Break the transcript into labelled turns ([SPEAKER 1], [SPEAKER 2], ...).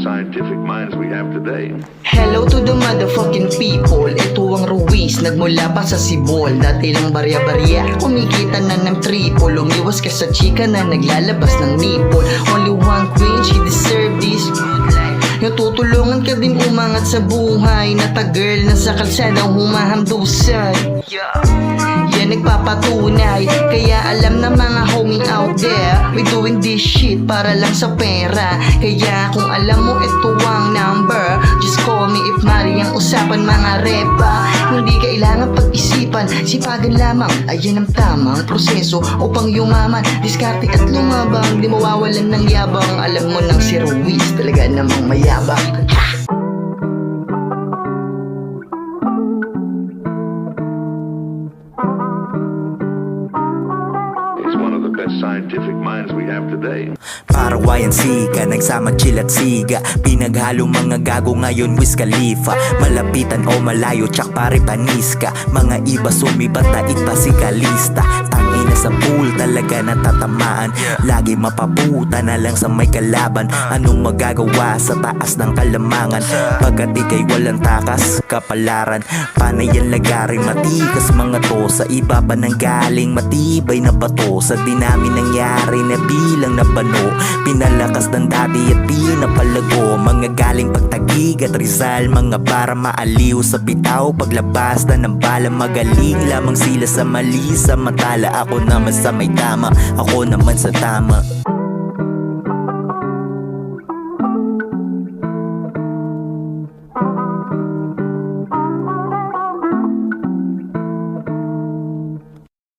[SPEAKER 1] scientific minds we have today.
[SPEAKER 2] Hello to the motherfucking people. Ito ang Ruiz, nagmula pa sa Sibol. Dati lang barya-barya, kumikita na ng triple. Umiwas ka sa chika na naglalabas ng nipple. Only one queen, she deserve this good life. Natutulungan ka din umangat sa buhay. Nata-girl na sa kalsada humahandusay. Yan nagpapatunay. Kaya alam na mga homie out there, we doing this shit para lang sa pera. Kaya kung alam mo ito ang number, just call me if mari ang usapan mga repa. Hindi kailangan pag-isipan, sipagan lamang. Ayan ang tamang proseso upang yumaman. Diskarte at lumabang, di mawawalan ng yabang. Alam mo nang si Ruiz talaga namang mayabang.
[SPEAKER 1] He's one of the best scientific minds we have today.
[SPEAKER 3] Para YNC ka, nagsama chill at siga. Pinaghalo mga gago ngayon Wiz Khalifa. Malapitan o malayo tsak pare panis ka. Mga iba sumibat na iklasikalista. Tangina sa pool talaga natatamaan. Lagi mapaputa na lang sa may kalaban. Anong magagawa sa taas ng kalamangan? Pagkat ikay walang takas, kapalaran. Panay yan lagaring matikas mga to. Sa iba pa nang galing matibay na bato. Sa dinami nangyari na bilang na bano. Pinalakas ng dati at pinapalago. Mga galing Pagtagig at Rizal. Mga para maaliw sa bitaw. Paglabas na ng bala, magaling lamang sila sa mali. Sa matala ako naman sa may tama, ako naman sa tama.